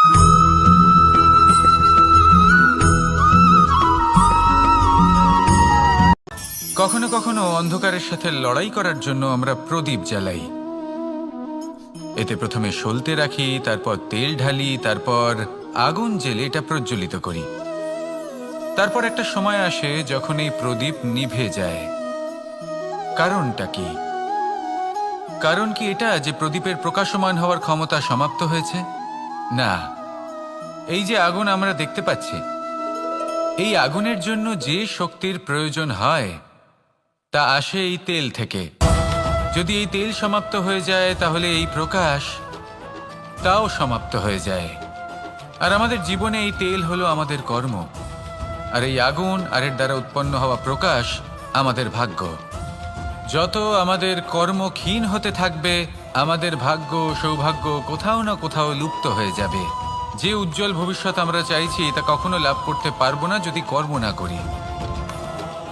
কখনো কখনো অন্ধকারের সাথে লড়াই করার জন্য আমরা প্রদীপ জ্বালাই। এতে প্রথমে সলতে রাখি, তারপর তেল ঢালি, তারপর আগুন জ্বেলে এটা প্রজ্বলিত করি। তারপর একটা সময় আসে যখন এই প্রদীপ নিভে যায়। কারণটা কি? কারণ কি এটা যে প্রদীপের প্রকাশমান হওয়ার ক্ষমতা সমাপ্ত হয়েছে? না, এই যে আগুন আমরা দেখতে পাচ্ছি, এই আগুনের জন্য যে শক্তির প্রয়োজন হয় তা আসে এই তেল থেকে। যদি এই তেল সমাপ্ত হয়ে যায় তাহলে এই প্রকাশ তাও সমাপ্ত হয়ে যায়। আর আমাদের জীবনে এই তেল হলো আমাদের কর্ম, আর এই আগুন আর এর দ্বারা উৎপন্ন হওয়া প্রকাশ আমাদের ভাগ্য। যত আমাদের কর্ম ক্ষীণ হতে থাকবে, আমাদের ভাগ্য সৌভাগ্য কোথাও না কোথাও লুপ্ত হয়ে যাবে। যে উজ্জ্বল ভবিষ্যৎ আমরা চাইছি তা কখনো লাভ করতে পারবো না যদি কর্ম না করি।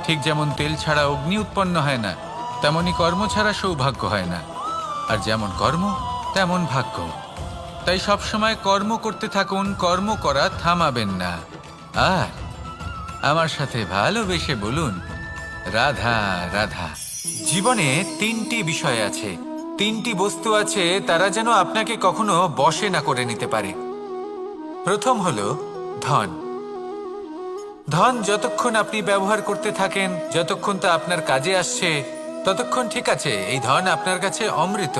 ঠিক যেমন তেল ছাড়া অগ্নি উৎপন্ন হয় না, তেমনি কর্ম ছাড়া সৌভাগ্য হয় না। আর যেমন কর্ম তেমন ভাগ্য। তাই সবসময় কর্ম করতে থাকুন, কর্ম করা থামাবেন না। আর আমার সাথে ভালোবেসে বলুন, রাধা রাধা। জীবনে তিনটি বিষয় আছে, তিনটি বস্তু আছে, তারা যেন আপনাকে কখনো বশে না করে নিতে পারে। প্রথম হলো ধন। ধন যতক্ষণ আপনি ব্যবহার করতে থাকেন, যতক্ষণ তা আপনার কাজে আসছে, ততক্ষণ ঠিক আছে, এই ধন আপনার কাছে অমৃত।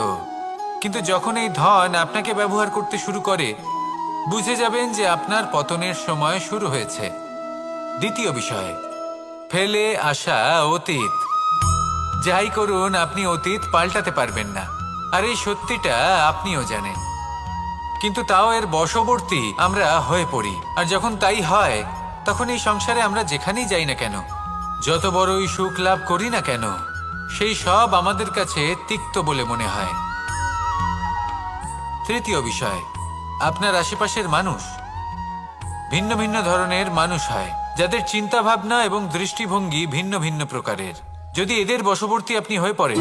কিন্তু যখন এই ধন আপনাকে ব্যবহার করতে শুরু করে, বুঝে যাবেন যে আপনার পতনের সময় শুরু হয়েছে। দ্বিতীয় বিষয়, ফেলে আসা অতীত। যাই করুন, আপনি অতীত পাল্টাতে পারবেন না, আর এই সত্যিটা আপনিও জানেন। কিন্তু তাও এর বশবর্তী আমরা হয়ে পড়ি। আর যখন তাই হয়, তখন এই সংসারে আমরা যেখানেই যাই না কেন, যত বড়ই সুখ লাভ করি না কেন, সেই সব আমাদের কাছে তিক্ত বলে মনে হয়। তৃতীয় বিষয়, আপনার আশেপাশের মানুষ ভিন্ন ভিন্ন ধরনের মানুষ হয়, যাদের চিন্তা ভাবনা এবং দৃষ্টিভঙ্গি ভিন্ন ভিন্ন প্রকারের। যদি এদের বশবর্তী আপনি হয়ে পড়েন,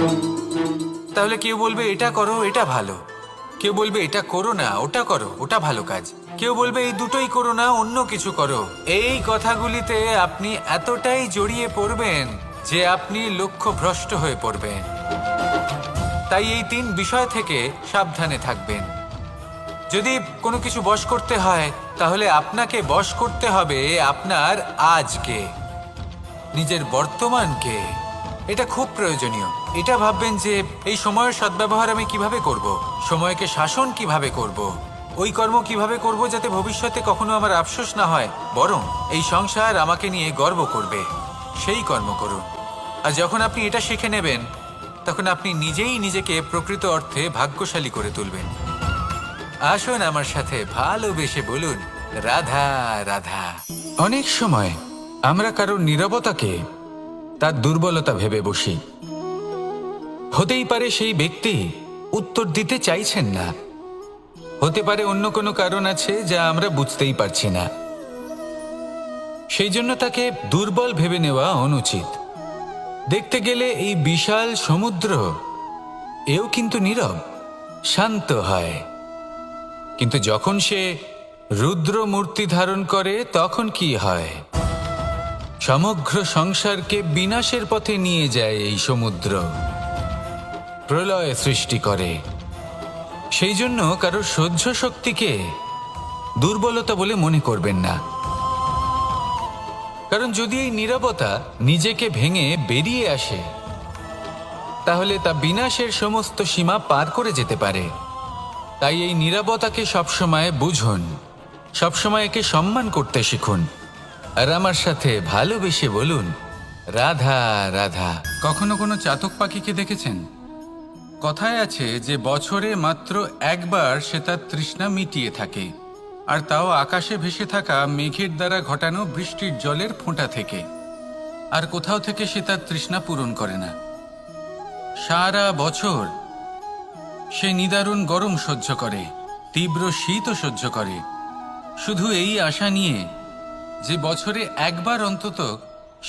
তাহলে কেউ বলবে এটা করো, এটা ভালো। কেউ বলবে এটা করো না, ওটা করো, ওটা ভালো কাজ। কেউ বলবে এই দুটোই করো না, অন্য কিছু করো। এই কথাগুলিতে আপনি এতটাই জড়িয়ে পড়বেন যে আপনি লক্ষ্যভ্রষ্ট হয়ে পড়বেন। তাই এই তিন বিষয় থেকে সাবধানে থাকবেন। যদি কোনো কিছু বশ করতে হয়, তাহলে আপনাকে বশ করতে হবে আপনার আজকে, নিজের বর্তমানকে। এটা খুব প্রয়োজনীয়। এটা ভাববেন যে এই সময়ের সদ্ব্যবহার আমি কিভাবে করব, সময়কে শাসন কিভাবে করব, ওই কর্ম কিভাবে করব যাতে ভবিষ্যতে কখনো আমার আফসোস না হয়, বরং এই সংসার আমাকে নিয়ে গর্ব করবে, সেই কর্ম করুন। আর যখন আপনি এটা শিখে নেবেন, তখন আপনি নিজেই নিজেকে প্রকৃত অর্থে ভাগ্যশালী করে তুলবেন। আসুন আমার সাথে ভালোবেসে বলুন, রাধা রাধা। অনেক সময় আমরা কারোর নীরবতাকে তার দুর্বলতা ভেবে বসি। হতেই পারে সেই ব্যক্তি উত্তর দিতে চাইছেন না, হতে পারে অন্য কোনো কারণ আছে যা আমরা বুঝতেই পারছি না। সেই জন্য তাকে দুর্বল ভেবে নেওয়া অনুচিত। দেখতে গেলে এই বিশাল সমুদ্র এও কিন্তু নীরব, শান্ত হয়। কিন্তু যখন সে রুদ্র মূর্তি ধারণ করে, তখন কি হয়? সমগ্র সংসারকে বিনাশের পথে নিয়ে যায় এই সমুদ্র, প্রলয় সৃষ্টি করে। সেই জন্য কারোর সহ্য শক্তিকে দুর্বলতা বলে মনে করবেন না। কারণ যদি এই নীরবতা নিজেকে ভেঙে বেরিয়ে আসে, তাহলে তা বিনাশের সমস্ত সীমা পার করে যেতে পারে। তাই এই নীরবতাকে সবসময় বুঝুন, সবসময় একে সম্মান করতে শিখুন। আর আমার সাথে ভালোবেসে বলুন, রাধা রাধা। কখনো কোনো চাতক পাখিকে দেখেছেন? কথায় আছে যে বছরে মাত্র একবার সে তার তৃষ্ণা মিটিয়ে থাকে, আর তাও আকাশে ভেসে থাকা মেঘের দ্বারা ঘটানো বৃষ্টির জলের ফোঁটা থেকে। আর কোথাও থেকে সে তার তৃষ্ণা পূরণ করে না। সারা বছর সে নিদারুণ গরম সহ্য করে, তীব্র শীতও সহ্য করে, শুধু এই আশা নিয়ে যে বছরে একবার অন্তত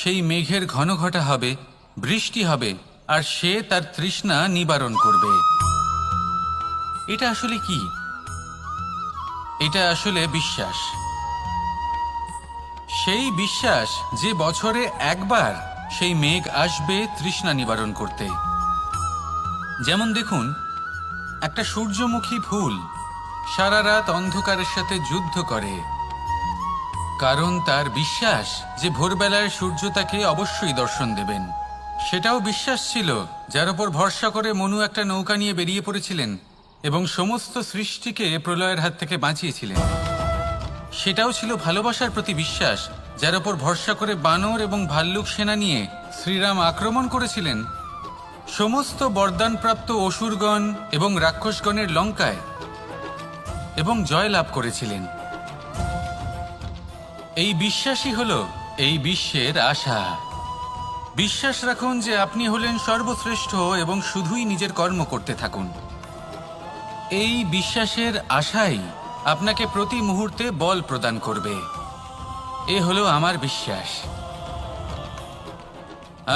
সেই মেঘের ঘন ঘটা হবে, বৃষ্টি হবে, আর সে তার তৃষ্ণা নিবারণ করবে। এটা আসলে কি? এটা আসলে বিশ্বাস। সেই বিশ্বাস যে বছরে একবার সেই মেঘ আসবে তৃষ্ণা নিবারণ করতে। যেমন দেখুন, একটা সূর্যমুখী ফুল সারা রাত অন্ধকারের সাথে যুদ্ধ করে, কারণ তার বিশ্বাস যে ভোরবেলায় সূর্য তাকে অবশ্যই দর্শন দেবেন। সেটাও বিশ্বাস ছিল যার উপর ভরসা করে মনু একটা নৌকা নিয়ে বেরিয়ে পড়েছিলেন এবং সমস্ত সৃষ্টিকে প্রলয়ের হাত থেকে বাঁচিয়েছিলেন। সেটাও ছিল ভালোবাসার প্রতি বিশ্বাস, যার উপর ভরসা করে বানর এবং ভাল্লুক সেনা নিয়ে শ্রীরাম আক্রমণ করেছিলেন সমস্ত বরদানপ্রাপ্ত অসুরগণ এবং রাক্ষসগণের লঙ্কায় এবং জয় লাভ করেছিলেন। এই বিশ্বাসই হল এই বিশ্বের আশা। বিশ্বাস রাখুন যে আপনি হলেন সর্বশ্রেষ্ঠ এবং শুধুই নিজের কর্ম করতে থাকুন। এই বিশ্বাসের আশাই আপনাকে প্রতি মুহূর্তে বল প্রদান করবে। এ হলো আমার বিশ্বাস।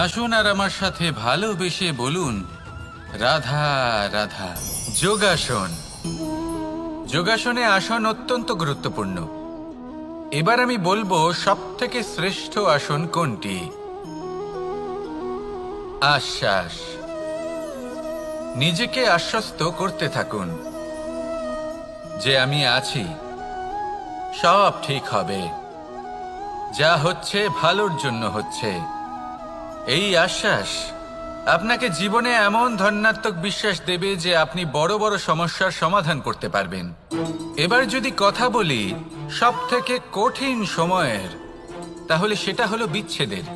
আসুন আর আমার সাথে ভালোবেসে বলুন, রাধা রাধা। যোগাসন। যোগাসনে আসন অত্যন্ত গুরুত্বপূর্ণ। এবার আমি বলবো সবথেকে শ্রেষ্ঠ আসন কোনটি। আশ্বাস। নিজেকে আশ্বস্ত করতে থাকুন যে আমি আছি, সব ঠিক হবে, যা হচ্ছে ভালোর জন্য হচ্ছে। এই আশ্বাস আপনাকে জীবনে এমন ধন্যাত্মক বিশ্বাস দেবে যে আপনি বড় বড় সমস্যার সমাধান করতে পারবেন। এবার যদি কথা বলি সবথেকে কঠিন সময়ের, তাহলে সেটা হলো বিচ্ছেদের।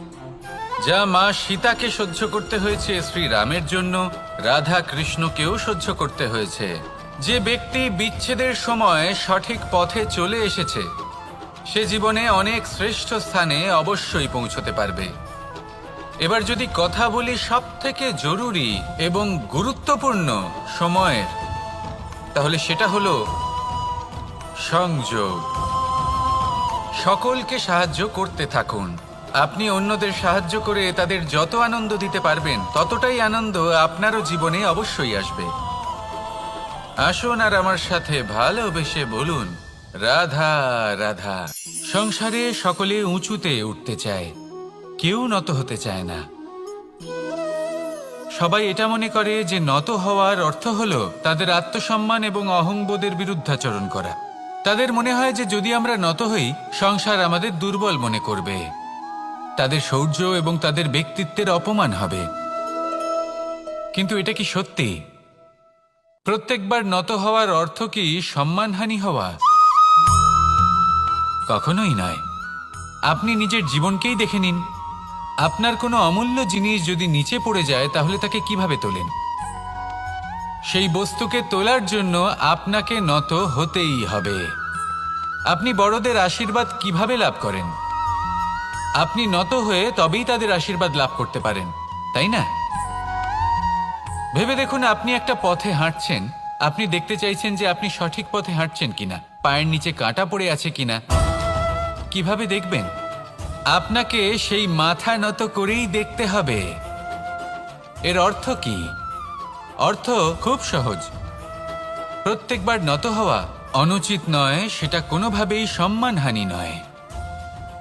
যা মা সীতাকে সহ্য করতে হয়েছে শ্রীরামের জন্য, রাধা কৃষ্ণকেও সহ্য করতে হয়েছে। যে ব্যক্তি বিচ্ছেদের সময় সঠিক পথে চলে এসেছে সে জীবনে অনেক শ্রেষ্ঠ স্থানে অবশ্যই পৌঁছতে পারবে। এবার যদি কথা বলি সবথেকে জরুরি এবং গুরুত্বপূর্ণ সময়ের, তাহলে সেটা হলো সংযোগ। সকলকে সাহায্য করতে থাকুন। আপনি অন্যদের সাহায্য করে তাদের যত আনন্দ দিতে পারবেন ততটাই আনন্দ আপনারও জীবনে অবশ্যই আসবে। আসুন আর আমার সাথে ভালোবেসে বলুন, রাধা রাধা। সংসারে সকলে উঁচুতে উঠতে চায়, কেউ নত হতে চায় না। সবাই এটা মনে করে যে নত হওয়ার অর্থ হলো তাদের আত্মসম্মান এবং অহংবোধের বিরুদ্ধাচরণ করা। তাদের মনে হয় যে যদি আমরা নত হই সংসার আমাদের দুর্বল মনে করবে, তাদের শৌর্য এবং তাদের ব্যক্তিত্বের অপমান হবে। কিন্তু এটা কি সত্যি? প্রত্যেকবার নত হওয়ার অর্থ কি সম্মানহানি হওয়া? কখনোই নয়। আপনি নিজের জীবনকেই দেখে নিন। আপনার কোনো অমূল্য জিনিস যদি নিচে পড়ে যায় তাহলে তাকে কিভাবে তোলেন? সেই বস্তুকে তোলার জন্য আপনাকে নত হতেই হবে। আপনি বড়দের আশীর্বাদ কিভাবে লাভ করেন? আপনি নত হয়ে তবেই তাদের আশীর্বাদ লাভ করতে পারেন, তাই না? ভেবে দেখুন, আপনি একটা পথে হাঁটছেন, আপনি দেখতে চাইছেন যে আপনি সঠিক পথে হাঁটছেন কিনা, পায়ের নিচে কাঁটা পড়ে আছে কিনা। কিভাবে দেখবেন? আপনাকে সেই মাথা নত করেই দেখতে হবে। এর অর্থ কি? অর্থ খুব সহজ। প্রত্যেকবার নত হওয়া অনুচিত নয়, সেটা কোনোভাবেই সম্মানহানি নয়।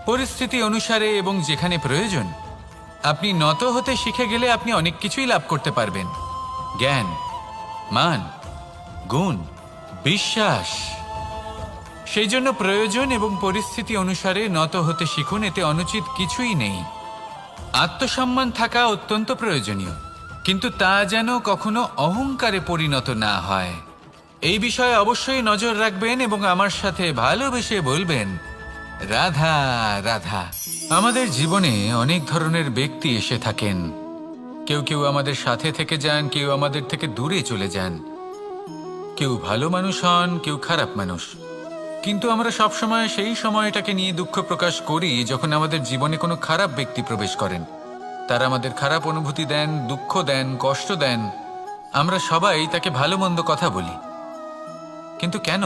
পরিস্থিতি অনুসারে এবং যেখানে প্রয়োজন আপনি নত হতে শিখে গেলে আপনি অনেক কিছুই লাভ করতে পারবেন। জ্ঞান, মান, গুণ, বিশ্বাস। সেই জন্য প্রয়োজন এবং পরিস্থিতি অনুসারে নত হতে শিখুন, এতে অনুচিত কিছুই নেই। আত্মসম্মান থাকা অত্যন্ত প্রয়োজনীয়, কিন্তু তা যেন কখনো অহংকারে পরিণত না হয়। এই বিষয়ে অবশ্যই নজর রাখবেন এবং আমার সাথে ভালোবেসে বলবেন, রাধা রাধা। আমাদের জীবনে অনেক ধরনের ব্যক্তি এসে থাকেন। কেউ কেউ আমাদের সাথে থেকে যান, কেউ আমাদের থেকে দূরে চলে যান। কেউ ভালো মানুষ হন, কেউ খারাপ মানুষ। কিন্তু আমরা সবসময় সেই সময়টাকে নিয়ে দুঃখ প্রকাশ করি যখন আমাদের জীবনে কোনো খারাপ ব্যক্তি প্রবেশ করেন। তারা আমাদের খারাপ অনুভূতি দেন, দুঃখ দেন, কষ্ট দেন। আমরা সবাই তাকে ভালো মন্দ কথা বলি। কিন্তু কেন?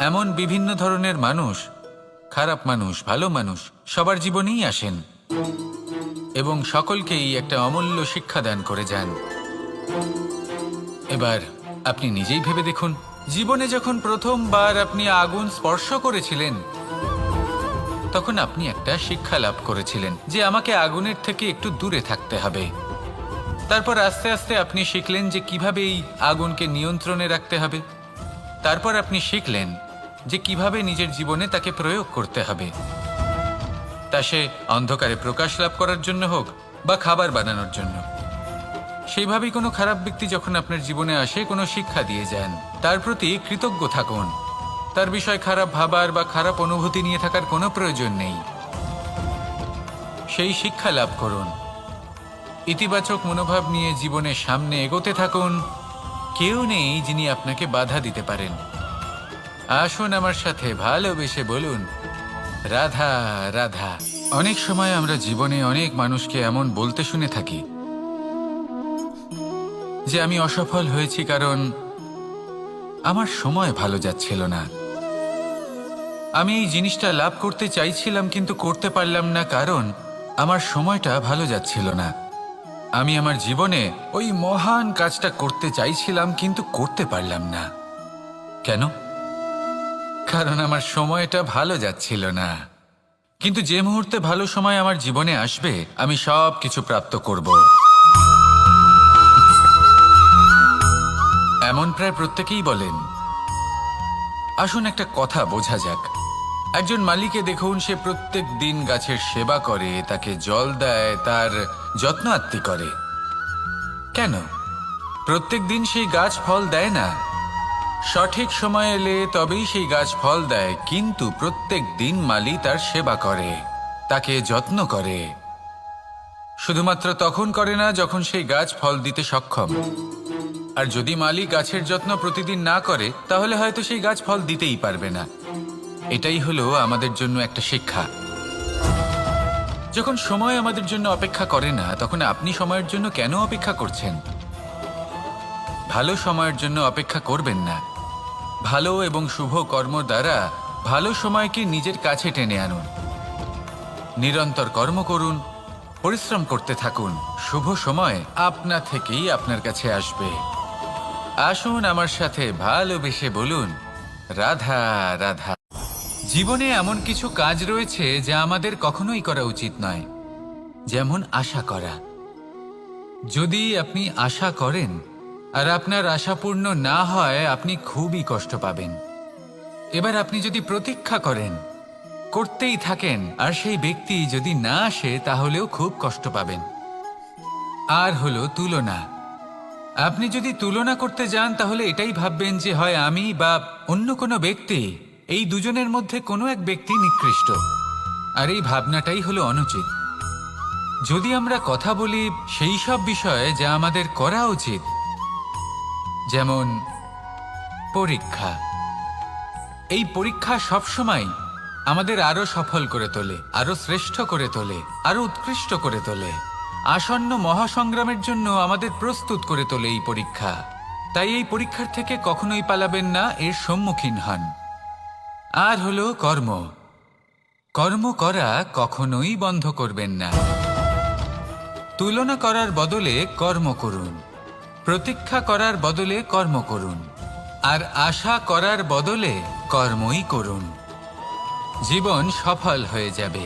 এমন বিভিন্ন ধরনের মানুষ, খারাপ মানুষ, ভালো মানুষ সবার জীবনেই আসেন এবং সকলকেই একটা অমূল্য শিক্ষা দান করে যান। এবার আপনি নিজেই ভেবে দেখুন, জীবনে যখন প্রথমবার আপনি আগুন স্পর্শ করেছিলেন, তখন আপনি একটা শিক্ষা লাভ করেছিলেন যে আমাকে আগুনের থেকে একটু দূরে থাকতে হবে। তারপর আস্তে আস্তে আপনি শিখলেন যে কিভাবে এই আগুনকে নিয়ন্ত্রণে রাখতে হবে। তারপর আপনি শিখলেন যে কিভাবে নিজের জীবনে তাকে প্রয়োগ করতে হবে, তা সে অন্ধকারে প্রকাশ লাভ করার জন্য হোক বা খাবার বানানোর জন্য। সেইভাবেই কোনো খারাপ ব্যক্তি যখন আপনার জীবনে আসে কোনো শিক্ষা দিয়ে যান, তার প্রতি কৃতজ্ঞ থাকুন। তার বিষয় খারাপ ভাবার বা খারাপ অনুভূতি নিয়ে থাকার কোনো প্রয়োজন নেই। সেই শিক্ষা লাভ করুন, ইতিবাচক মনোভাব নিয়ে জীবনের সামনে এগোতে থাকুন। কেউ নেই যিনি আপনাকে বাধা দিতে পারেন। আসুন আমার সাথে ভালোবেসে বলুন, রাধা রাধা। অনেক সময় আমরা জীবনে অনেক মানুষকে এমন বলতে শুনে থাকি যে আমি অসফল হয়েছি কারণ আমার সময় ভালো যাচ্ছিল না। আমি এই জিনিসটা লাভ করতে চাইছিলাম কিন্তু করতে পারলাম না কারণ আমার সময়টা ভালো যাচ্ছিল না। আমি আমার জীবনে ওই মহান কাজটা করতে চাইছিলাম কিন্তু করতে পারলাম না। কেন? কারণ আমার সময়টা ভালো যাচ্ছিল না। কিন্তু যে মুহূর্তে ভালো সময় আমার জীবনে আসবে, আমি সব কিছু প্রাপ্ত করব। এমন প্রায় প্রত্যেকেই বলেন। আসুন একটা কথা বোঝা যাক। একজন মালিকে দেখুন, সে প্রত্যেক দিন গাছের সেবা করে, তাকে জল দেয়, তার যত্ন আত্তি করে। কেন? প্রত্যেক দিন সেই গাছ ফল দেয় না। সঠিক সময় এলে তবেই সেই গাছ ফল দেয়, কিন্তু প্রত্যেক দিন মালি তার সেবা করে, তাকে যত্ন করে। শুধুমাত্র তখন করে না যখন সেই গাছ ফল দিতে সক্ষম। আর যদি মালি গাছের যত্ন প্রতিদিন না করে, তাহলে হয়তো সেই গাছ ফল দিতেই পারবে না। এটাই হলো আমাদের জন্য একটা শিক্ষা। যখন সময় আমাদের জন্য অপেক্ষা করে না, তখন আপনি সময়ের জন্য কেন অপেক্ষা করছেন? ভালো সময়ের জন্য অপেক্ষা করবেন না। ভালো এবং শুভ কর্ম দ্বারা ভালো সময়কে নিজের কাছে টেনে আনুন। নিরন্তর কর্ম করুন, পরিশ্রম করতে থাকুন। শুভ সময় আপনা থেকেই আপনার কাছে আসবে। আসুন আমার সাথে ভালোবেসে বলুন, রাধা রাধা। জীবনে এমন কিছু কাজ রয়েছে যা আমাদের কখনোই করা উচিত নয়, যেমন আশা করা। যদি আপনি আশা করেন আর আপনার আশা পূর্ণ না হয়, আপনি খুবই কষ্ট পাবেন। এবার আপনি যদি প্রতীক্ষা করেন, করতেই থাকেন, আর সেই ব্যক্তি যদি না আসে, তাহলেও খুব কষ্ট পাবেন। আর হলো তুলনা। আপনি যদি তুলনা করতে যান, তাহলে এটাই ভাববেন যে হয় আমি বা অন্য কোনো ব্যক্তি, এই দুজনের মধ্যে কোনো এক ব্যক্তি নিকৃষ্ট। আর এই ভাবনাটাই হলো অনুচিত। যদি আমরা কথা বলি সেই সব বিষয়ে যা আমাদের করা উচিত, যেমন পরীক্ষা। এই পরীক্ষা সবসময় আমাদের আরো সফল করে তোলে, আরো শ্রেষ্ঠ করে তোলে, আরো উৎকৃষ্ট করে তোলে। আসন্ন মহাসংগ্রামের জন্য আমাদের প্রস্তুত করে তোলে এই পরীক্ষা। তাই এই পরীক্ষার থেকে কখনোই পালাবেন না, এর সম্মুখীন হন। আর হলো কর্ম। কর্ম করা কখনোই বন্ধ করবেন না। তুলনা করার বদলে কর্ম করুন, প্রতীক্ষা করার বদলে কর্ম করুন, আর আশা করার বদলে কর্মই করুন। জীবন সফল হয়ে যাবে।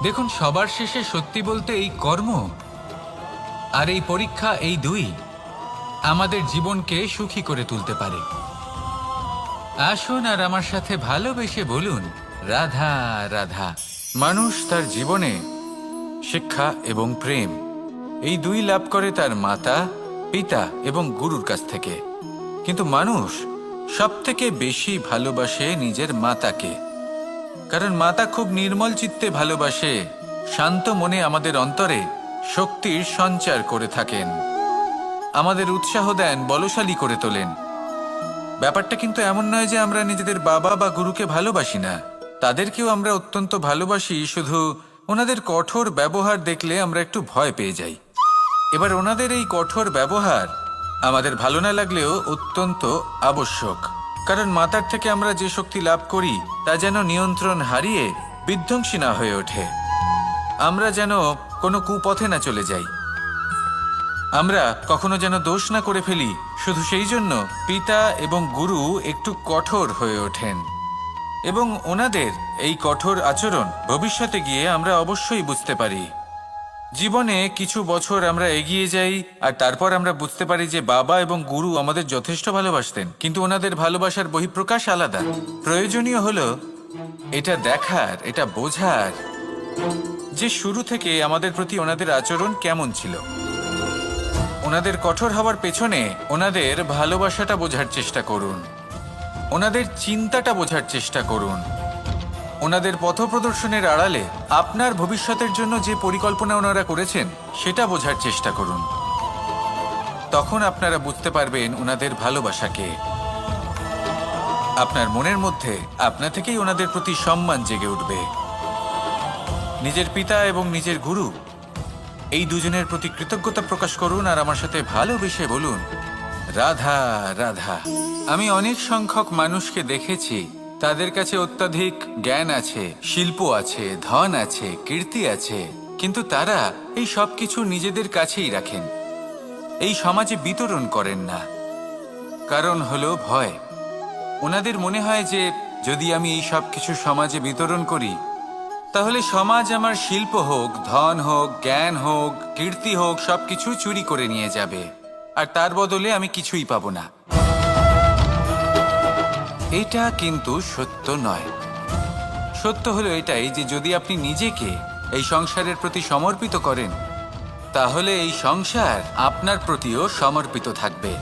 দেখুন, সবার শেষে সত্যি বলতে এই কর্ম আর এই পরীক্ষা, এই দুই আমাদের জীবনকে সুখী করে তুলতে পারে। আসুন আর আমার সাথে ভালোবেসে বলুন, রাধা রাধা। মানুষ তার জীবনে শিক্ষা এবং প্রেম, এই দুই লাভ করে তার মাতা, পিতা এবং গুরুর কাছ থেকে। কিন্তু মানুষ সবথেকে বেশি ভালোবাসে নিজের মাতাকে, কারণ মাতা খুব নির্মল চিত্তে ভালোবাসে, শান্ত মনে আমাদের অন্তরে শক্তির সঞ্চার করে থাকেন, আমাদের উৎসাহ দেন, বলশালী করে তোলেন। ব্যাপারটা কিন্তু এমন নয় যে আমরা নিজেদের বাবা বা গুরুকে ভালোবাসি না। তাদেরকেও আমরা অত্যন্ত ভালোবাসি, শুধু ওনাদের কঠোর ব্যবহার দেখলে আমরা একটু ভয় পেয়ে যাই। এবার ওনাদের এই কঠোর ব্যবহার আমাদের ভালো না লাগলেও অত্যন্ত আবশ্যক, কারণ মাতার থেকে আমরা যে শক্তি লাভ করি তা যেন নিয়ন্ত্রণ হারিয়ে বিধ্বংসী না হয়ে ওঠে। আমরা যেন কোনো কুপথে না চলে যাই, আমরা কখনো যেন দোষ না করে ফেলি শুধু সেই জন্য পিতা এবং গুরু একটু কঠোর হয়ে ওঠেন, এবং ওনাদের এই কঠোর আচরণ ভবিষ্যতে গিয়ে আমরা অবশ্যই বুঝতে পারি। জীবনে কিছু বছর আমরা এগিয়ে যাই আর তারপর আমরা বুঝতে পারি যে বাবা এবং গুরু আমাদের যথেষ্ট ভালোবাসতেন, কিন্তু ওনাদের ভালোবাসার বহিঃপ্রকাশ আলাদা। প্রয়োজনীয় হলো এটা দেখার, এটা বোঝার যে শুরু থেকে আমাদের প্রতি ওনাদের আচরণ কেমন ছিল। ওনাদের কঠোর হওয়ার পেছনে ওনাদের ভালোবাসাটা বোঝার চেষ্টা করুন, ওনাদের চিন্তাটা বোঝার চেষ্টা করুন, ওনাদের পথপ্রদর্শনের আড়ালে আপনার ভবিষ্যতের জন্য যে পরিকল্পনা ওনারা করেছেন সেটা বোঝার চেষ্টা করুন। তখন আপনারা বুঝতে পারবেন ওনাদের ভালোবাসাকে। আপনার মনের মধ্যে আপনা থেকেই ওনাদের প্রতি সম্মান জেগে উঠবে। নিজের পিতা এবং নিজের গুরু এই দুজনের প্রতি কৃতজ্ঞতা প্রকাশ করুন আর আমার সাথে ভালোবেসে বলুন, রাধা রাধা। আমি অনেক সংখ্যক মানুষকে দেখেছি, তাদের কাছে অত্যাধিক জ্ঞান আছে, শিল্প আছে, ধন আছে, কীর্তি আছে, কিন্তু তারা এই সব কিছু নিজেদের কাছেই রাখেন, এই সমাজে বিতরণ করেন না। কারণ হলো ভয়। ওনাদের মনে হয় যে যদি আমি এই সব কিছু সমাজে বিতরণ করি তাহলে সমাজ আমার শিল্প হোক, ধন হোক, জ্ঞান হোক, কীর্তি হোক, সবকিছু চুরি করে নিয়ে যাবে আর তার বদলে আমি কিছুই পাবো না। এটা কিন্তু সত্য নয়। সত্য হলো এটাই যে যদি আপনি নিজেকে এই সংসারের প্রতি সমর্পিত করেন তাহলে এই সংসার আপনার প্রতিও সমর্পিত থাকবে।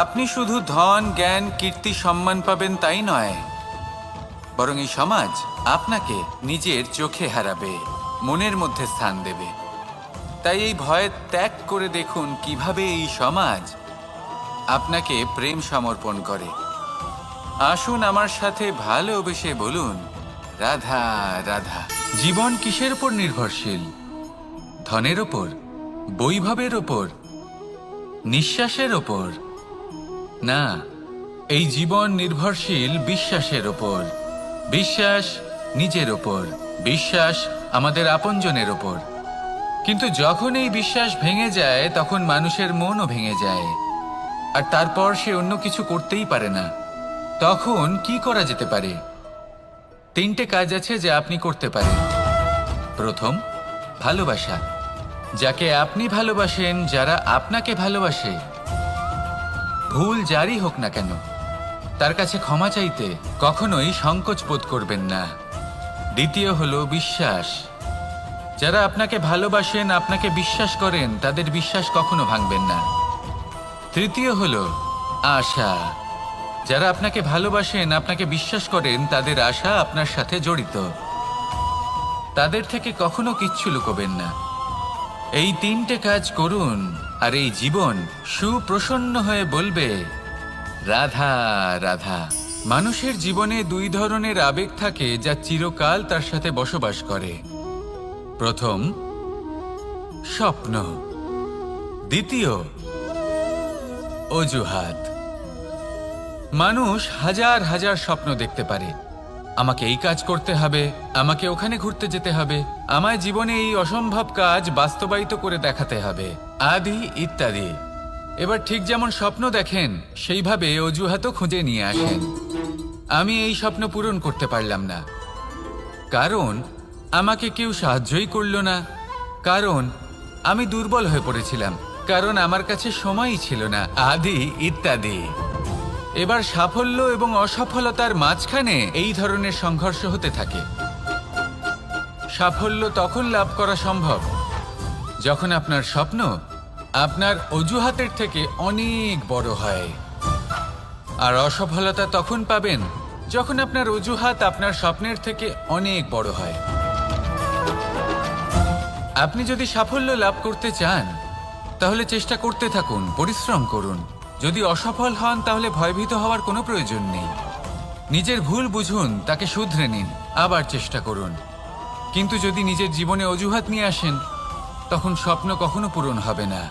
আপনি শুধু ধন, জ্ঞান, কীর্তি, সম্মান পাবেন তাই নয়, বরং এই সমাজ আপনাকে নিজের চোখে হারাবে, মনের মধ্যে স্থান দেবে। তাই এই ভয় ত্যাগ করে দেখুন কিভাবে এই সমাজ আপনাকে প্রেম সমর্পণ করে। আসুন আমার সাথে ভালোবেসে বলুন, রাধা রাধা। জীবন কিসের উপর নির্ভরশীল? ধনের ওপর, বৈভবের ওপর, নিঃশ্বাসের ওপর? না, এই জীবন নির্ভরশীল বিশ্বাসের ওপর। বিশ্বাস নিজের ওপর, বিশ্বাস আমাদের আপনজনের ওপর। কিন্তু যখন এই বিশ্বাস ভেঙে যায় তখন মানুষের মনও ভেঙে যায় আর তারপর সে অন্য কিছু করতেই পারে না। তখন কি করা যেতে পারে? 3টে কাজ আছে যা আপনি করতে পারেন। প্রথম, ভালোবাসা। যাকে আপনি ভালোবাসেন, যারা আপনাকে ভালোবাসে, ভুল যারই হোক না কেন, তার কাছে ক্ষমা চাইতে কখনোই সংকোচ বোধ করবেন না। দ্বিতীয় হলো বিশ্বাস। যারা আপনাকে ভালোবাসেন, আপনাকে বিশ্বাস করেন, তাদের বিশ্বাস কখনো ভাঙবেন না। তৃতীয় হলো আশা। যারা আপনাকে ভালোবাসেন, আপনাকে বিশ্বাস করেন, তাদের আশা আপনার সাথে জড়িত। তাদের থেকে কখনো কিচ্ছু লুকোবেন না। এই 3টে কাজ করুন আর এই জীবন সুপ্রসন্ন হয়ে বলবে, রাধা রাধা। মানুষের জীবনে 2 ধরনের আবেগ থাকে যা চিরকাল তার সাথে বসবাস করে। প্রথম, স্বপ্ন। দ্বিতীয়, অজুহাত। মানুষ হাজার হাজার স্বপ্ন দেখতে পারে। আমাকে এই কাজ করতে হবে, আমাকে ওখানে ঘুরতে যেতে হবে, আমায় জীবনে এই অসম্ভব কাজ বাস্তবায়িত করে দেখাতে হবে, আদি ইত্যাদি। এবার ঠিক যেমন স্বপ্ন দেখেন সেইভাবে অজুহাতও খুঁজে নিয়ে আসেন। আমি এই স্বপ্ন পূরণ করতে পারলাম না, কারণ আমাকে কেউ সাহায্যই করলো না, কারণ আমি দুর্বল হয়ে পড়েছিলাম, কারণ আমার কাছে সময়ই ছিল না, আদি ইত্যাদি। এবার সাফল্য এবং অসফলতার মাঝখানে এই ধরনের সংঘর্ষ হতে থাকে। সাফল্য তখন লাভ করা সম্ভব যখন আপনার স্বপ্ন আপনার অজুহাতের থেকে অনেক বড় হয়, আর অসফলতা তখন পাবেন যখন আপনার অজুহাত আপনার স্বপ্নের থেকে অনেক বড় হয়। আপনি যদি সাফল্য লাভ করতে চান তাহলে চেষ্টা করতে থাকুন, পরিশ্রম করুন। যদি অসফল হন তাহলে ভয়ভীত হওয়ার কোনো প্রয়োজন নেই। নিজের ভুল বুঝুন, তাকে শুধরে নিন, আবার চেষ্টা করুন। কিন্তু যদি নিজের জীবনে অজুহাত নিয়ে আসেন তখন স্বপ্ন কখনো পূরণ হবে না।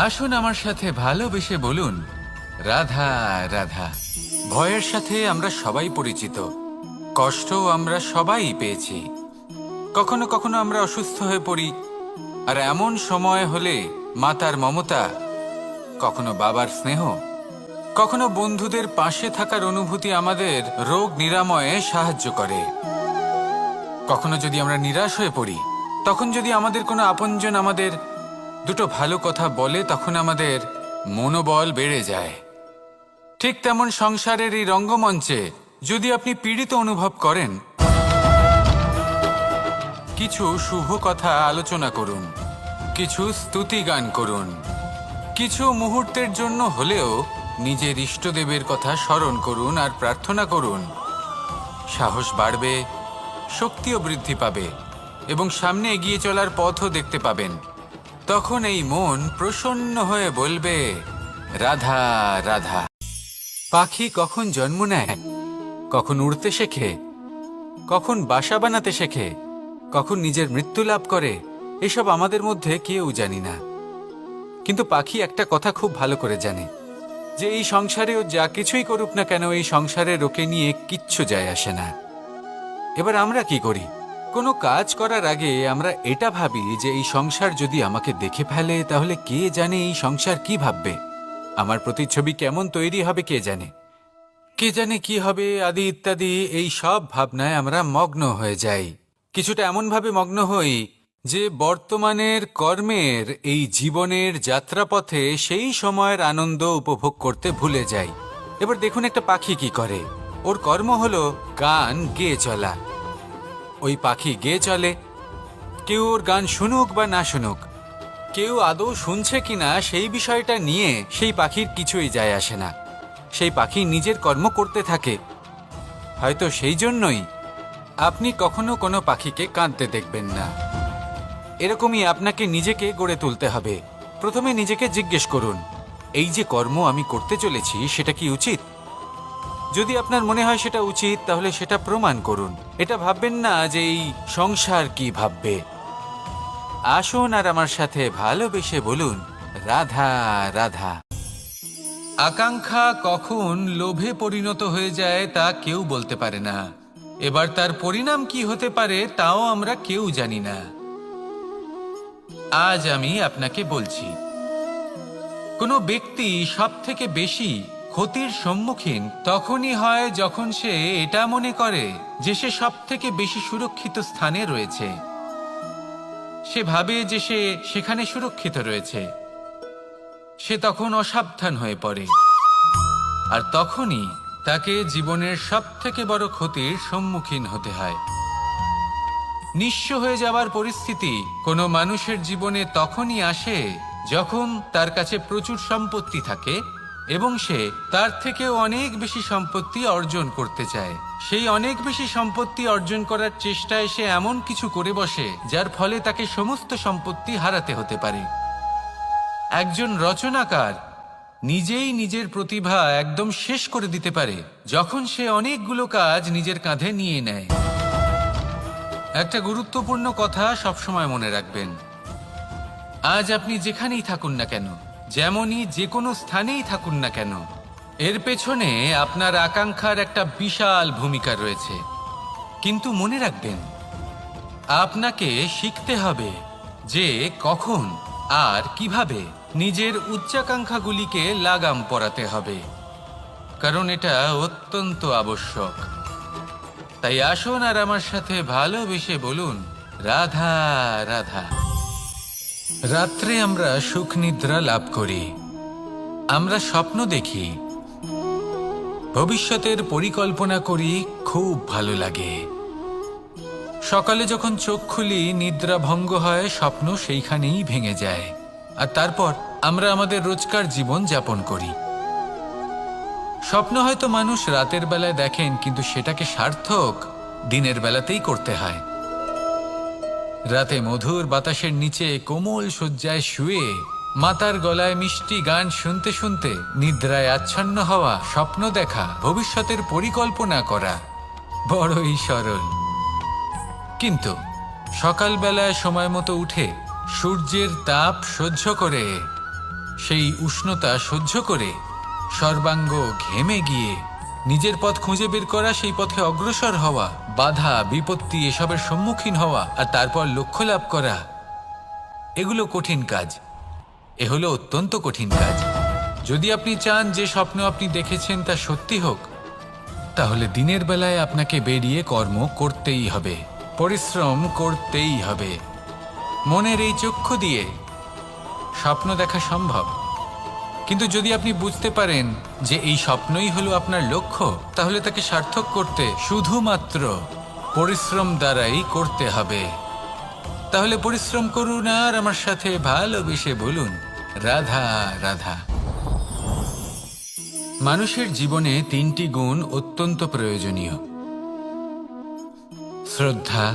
আসুন আমার সাথে ভালোবেসে বলুন, রাধা রাধা। ভয়ের সাথে আমরা সবাই পরিচিত, কষ্টও আমরা সবাই পেয়েছি। কখনো কখনো আমরা অসুস্থ হয়ে পড়ি, আর এমন সময় হলে মাতার মমতা কখনো বাবার স্নেহ, কখনো বন্ধুদের পাশে থাকার অনুভূতি আমাদের রোগ নিরাময়ে সাহায্য করে। কখনো যদি আমরা নিরাশ হয়ে পড়ি, তখন যদি আমাদের কোনো আপনজন আমাদের দুটো ভালো কথা বলে, তখন আমাদের মনোবল বেড়ে যায়। ঠিক তেমন সংসারের এই রঙ্গমঞ্চে যদি আপনি পীড়িত অনুভব করেন, কিছু শুভ কথা আলোচনা করুন, কিছু স্তুতি গান করুন, কিছু মুহূর্তের জন্য হলেও নিজের ইষ্টদেবের কথা স্মরণ করুন আর প্রার্থনা করুন। সাহস বাড়বে, শক্তিও বৃদ্ধি পাবে এবং সামনে এগিয়ে চলার পথও দেখতে পাবেন। তখন এই মন প্রসন্ন হয়ে বলবে, রাধা রাধা। পাখি কখন জন্ম নেয়, কখন উড়তে শেখে, কখন বাসা বানাতে শেখে, কখন নিজের মৃত্যু লাভ করে, এসব আমাদের মধ্যে কেউ জানি না। কিন্তু পাখি একটা কথা খুব ভালো করে জানে, যে এই সংসারেও যা কিছুই করুক না কেন, এই সংসারের ওকে নিয়ে কিচ্ছু যায় আসে না। এবার আমরা কি করি? কোনো কাজ করার আগে আমরা এটা ভাবি যে এই সংসার যদি আমাকে দেখে ফেলে, তাহলে কে জানে এই সংসার কি ভাববে, আমার প্রতিচ্ছবি কেমন তৈরি হবে কে জানে, কে জানে কি হবে আদি ইত্যাদি। এই সব ভাবনায় আমরা মগ্ন হয়ে যাই। কিছুটা এমনভাবে মগ্ন হই যে বর্তমানের কর্মের এই জীবনের যাত্রাপথে সেই সময়ের আনন্দ উপভোগ করতে ভুলে যাই। এবার দেখুন একটা পাখি কি করে, ওর কর্ম হলো গান গেয়ে চলা। ওই পাখি গেয়ে চলে, কেউ ওর গান শুনুক বা না শুনুক, কেউ আদৌ শুনছে কিনা সেই বিষয়টা নিয়ে সেই পাখির কিছুই যায় আসে না। সেই পাখি নিজের কর্ম করতে থাকে। হয়তো সেই জন্যই আপনি কখনো কোনো পাখিকে কাঁদতে দেখবেন না। এরকমই আপনাকে নিজেকে গড়ে তুলতে হবে। প্রথমে নিজেকে জিজ্ঞেস করুন, এই যে কর্ম আমি করতে চলেছি সেটা কি উচিত? যদি আপনার মনে হয় সেটা উচিত, তাহলে সেটা প্রমাণ করুন। এটা ভাববেন না যে এই সংসার কি ভাববে। আসুন আর আমার সাথে ভালোবেসে বলুন, রাধা রাধা। আকাঙ্ক্ষা কখন লোভে পরিণত হয়ে যায় তা কেউ বলতে পারে না। এবার তার পরিণাম কি হতে পারে তাও আমরা কেউ জানি না। আজ আমি আপনাকে বলছি, কোনো ব্যক্তি সবথেকে বেশি ক্ষতির সম্মুখীন তখনই হয় যখন সে এটা মনে করে যে সে সবথেকে বেশি সুরক্ষিত স্থানে রয়েছে। সে ভাবে যে সে সেখানে সুরক্ষিত রয়েছে। সে তখন অসাবধান হয়ে পড়ে, আর তখনই তাকে জীবনের সবথেকে বড় ক্ষতির সম্মুখীন হতে হয়। নিঃস্ব হয়ে যাওয়ার পরিস্থিতি কোনো মানুষের জীবনে তখনই আসে যখন তার কাছে প্রচুর সম্পত্তি থাকে এবং সে তার থেকেও অনেক বেশি সম্পত্তি অর্জন করতে চায়। সেই অনেক বেশি সম্পত্তি অর্জন করার চেষ্টায় সে এমন কিছু করে বসে যার ফলে তাকে সমস্ত সম্পত্তি হারাতে হতে পারে। একজন রচনাকার নিজেই নিজের প্রতিভা একদম শেষ করে দিতে পারে যখন সে অনেকগুলো কাজ নিজের কাঁধে নিয়ে নেয়। একটা গুরুত্বপূর্ণ কথা সবসময় মনে রাখবেন, আজ আপনি যেখানেই থাকুন না কেন, যেমনই যে কোনো স্থানেই থাকুন না কেন, এর পেছনে আপনার আকাঙ্ক্ষার একটা বিশাল ভূমিকা রয়েছে। কিন্তু মনে রাখবেন, আপনাকে শিখতে হবে যে কখন আর কিভাবে নিজের উচ্চাকাঙ্ক্ষাগুলিকে লাগাম পরাতে হবে, কারণ এটা অত্যন্ত আবশ্যক। তাই আসুন আর আমার সাথে ভালোবেসে বলুন, রাধা রাধা। রাত্রে আমরা সুখ নিদ্রা লাভ করি, আমরা স্বপ্ন দেখি, ভবিষ্যতের পরিকল্পনা করি, খুব ভালো লাগে। সকালে যখন চোখ খুলি, নিদ্রা ভঙ্গ হয়, স্বপ্ন সেইখানেই ভেঙে যায়, আর তারপর আমরা আমাদের রোজকার জীবন যাপন করি। স্বপ্ন হয়তো মানুষ রাতের বেলায় দেখেন, কিন্তু সেটাকে সার্থক দিনের বেলাতেই করতে হয়। রাতে মধুর বাতাসের নিচে কোমল শয্যায় শুয়ে মাতার গলায় মিষ্টি গান শুনতে শুনতে নিদ্রায় আচ্ছন্ন হওয়া, স্বপ্ন দেখা, ভবিষ্যতের পরিকল্পনা করা বড়ই সরল। কিন্তু সকালবেলায় সময় মতো উঠে সূর্যের তাপ সহ্য করে, সেই উষ্ণতা সহ্য করে সর্বাঙ্গ ঘেমে গিয়ে নিজের পথ খুঁজে বের করা, সেই পথে অগ্রসর হওয়া, বাধা বিপত্তি এসবের সম্মুখীন হওয়া, আর তারপর লক্ষ্য লাভ করা, এগুলো কঠিন কাজ। এ হলো অত্যন্ত কঠিন কাজ। যদি আপনি চান যে স্বপ্ন আপনি দেখেছেন তা সত্যি হোক, তাহলে দিনের বেলায় আপনাকে বেরিয়ে কর্ম করতেই হবে, পরিশ্রম করতেই হবে। মনের এই চক্ষু দিয়ে স্বপ্ন দেখা সম্ভব, কিন্তু যদি আপনি বুঝতে পারেন যে এই স্বপ্নই হলো আপনার লক্ষ্য, তাহলে তাকে সার্থক করতে শুধুমাত্র পরিশ্রম দ্বারাই করতে হবে। তাহলে পরিশ্রম করুন আর আমার সাথে ভালোবেসে বলুন, রাধা রাধা। মানুষের জীবনে 3টি গুণ অত্যন্ত প্রয়োজনীয়: শ্রদ্ধা,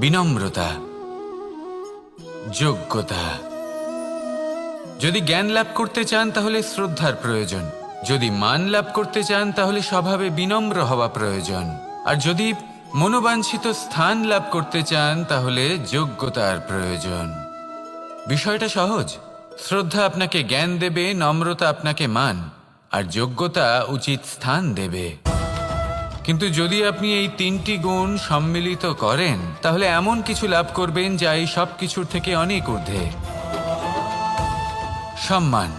বিনম্রতা, যোগ্যতা। যদি জ্ঞান লাভ করতে চান তাহলে শ্রদ্ধার প্রয়োজন, যদি মান লাভ করতে চান তাহলে স্বভাবে বিনম্র হওয়া প্রয়োজন, আর যদি মনোবাঞ্ছিত স্থান লাভ করতে চান তাহলে যোগ্যতার প্রয়োজন। বিষয়টা সহজ। শ্রদ্ধা আপনাকে জ্ঞান দেবে, নম্রতা আপনাকে মান, আর যোগ্যতা উচিত স্থান দেবে। কিন্তু যদি আপনি এই 3টি গুণ সম্মিলিত করেন তাহলে এমন কিছু লাভ করবেন যা এই সব কিছুর থেকে অনেক ঊর্ধ্বে। সম্মান।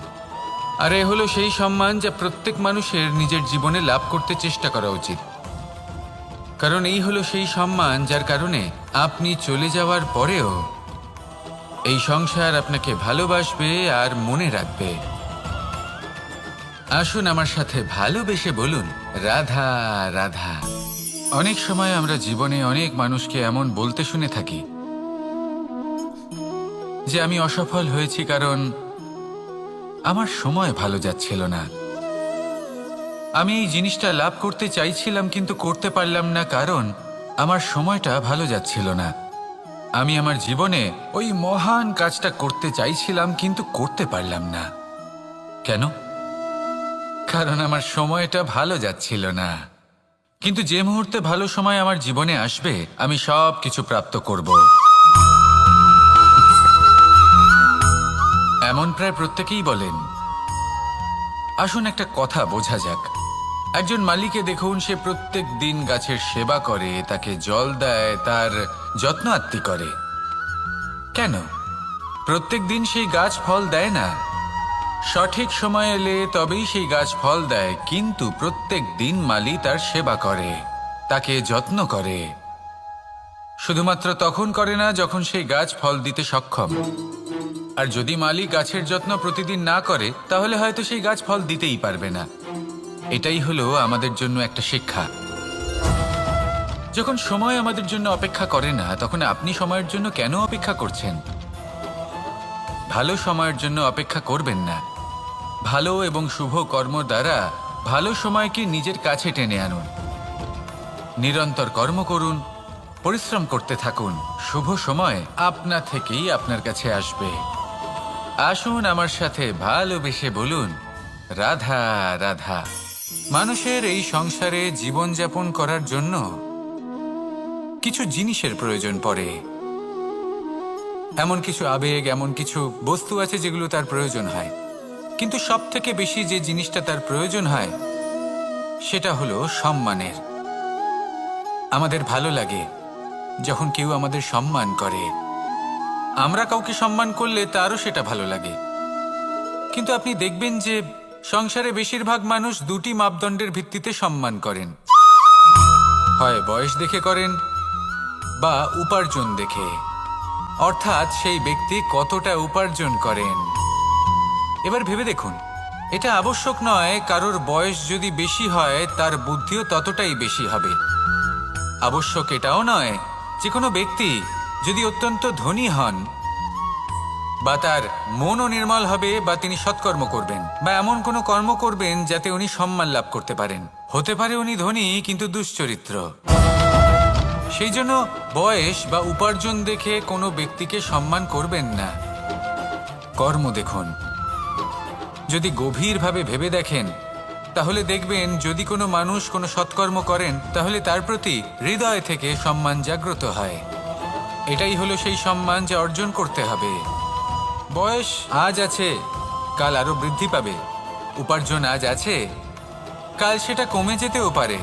আর এ হলো সেই সম্মান যা প্রত্যেক মানুষের নিজের জীবনে লাভ করতে চেষ্টা করা উচিত, কারণ এই হলো সেই সম্মান যার কারণে আপনি চলে যাওয়ার পরেও এই সংসার আপনাকে ভালোবাসবে আর মনে রাখবে। আসুন আমার সাথে ভালোবেসে বলুন, রাধা রাধা। অনেক সময় আমরা জীবনে অনেক মানুষকে এমন বলতে শুনে থাকি যে আমি অসফল হয়েছি কারণ আমার সময় ভালো যাচ্ছিল না, আমি এই জিনিসটা লাভ করতে চাইছিলাম কিন্তু করতে পারলাম না কারণ আমার সময়টা ভালো যাচ্ছিল না, আমি আমার জীবনে ওই মহান কাজটা করতে চাইছিলাম কিন্তু করতে পারলাম না। কেন? কারণ আমার সময়টা ভালো যাচ্ছিল না। কিন্তু যে মুহূর্তে ভালো সময় আমার জীবনে আসবে আমি সব কিছু প্রাপ্ত করব। এমন প্রায় প্রত্যেকেই বলেন। আসুন একটা কথা বোঝা যাক। একজন মালিকে দেখুন, সে প্রত্যেক দিন গাছের সেবা করে, তাকে জল দেয়, তার যত্ন আত্তি করে। কেন? প্রত্যেক দিন সেই গাছ ফল দেয় না, সঠিক সময় এলে তবেই সেই গাছ ফল দেয়, কিন্তু প্রত্যেক দিন মালি তার সেবা করে, তাকে যত্ন করে। শুধুমাত্র তখন করে না যখন সেই গাছ ফল দিতে সক্ষম। আর যদি মালি গাছের যত্ন প্রতিদিন না করে তাহলে হয়তো সেই গাছ ফল দিতেই পারবে না। এটাই হলো আমাদের জন্য একটা শিক্ষা। যখন সময় আমাদের জন্য অপেক্ষা করে না তখন আপনি সময়ের জন্য কেন অপেক্ষা করছেন? ভালো সময়ের জন্য অপেক্ষা করবেন না। ভালো এবং শুভ কর্ম দ্বারা ভালো সময়কে নিজের কাছে টেনে আনুন। নিরন্তর কর্ম করুন, পরিশ্রম করতে থাকুন, শুভ সময় আপনা থেকেই আপনার কাছে আসবে। আসুন আমার সাথে ভালোবেসে বলুন, রাধা রাধা। মানুষের এই সংসারে জীবনযাপন করার জন্য কিছু জিনিসের প্রয়োজন পড়ে। এমন কিছু আবেগ, এমন কিছু বস্তু আছে যেগুলো তার প্রয়োজন হয়, কিন্তু সব থেকে বেশি যে জিনিসটা তার প্রয়োজন হয় সেটা হলো সম্মানের। আমাদের ভালো লাগে যখন কেউ আমাদের সম্মান করে। আমরা কাউকে সম্মান করলে তারও সেটা ভালো লাগে। কিন্তু আপনি দেখবেন যে সংসারে বেশিরভাগ মানুষ 2টি মাপদণ্ডের ভিত্তিতে সম্মান করেন, হয় বয়স দেখে করেন বা উপার্জন দেখে, অর্থাৎ সেই ব্যক্তি কতটা উপার্জন করেন। এবার ভেবে দেখুন, এটা আবশ্যক নয় কারোর বয়স যদি বেশি হয় তার বুদ্ধিও ততটাই বেশি হবে। আবশ্যক এটাও নয় যে কোনো ব্যক্তি যদি অত্যন্ত ধনী হন বা তার মনও নির্মল হবে বা তিনি সৎকর্ম করবেন বা এমন কোনো কর্ম করবেন যাতে উনি সম্মান লাভ করতে পারেন। হতে পারে উনি ধনী কিন্তু দুশ্চরিত্র। সেই জন্য বয়স বা উপার্জন দেখে কোনো ব্যক্তিকে সম্মান করবেন না, কর্ম দেখুন। যদি গভীরভাবে ভেবে দেখেন তাহলে দেখবেন যদি কোনো মানুষ কোনো সৎকর্ম করেন তাহলে তার প্রতি হৃদয় থেকে সম্মান জাগ্রত হয়। এটাই হলো সেই সম্মান যা অর্জন করতে হবে। বয়স আজ আছে, কাল আরো বৃদ্ধি পাবে। উপার্জন আজ আছে, কাল সেটা কমে যেতেও পারে।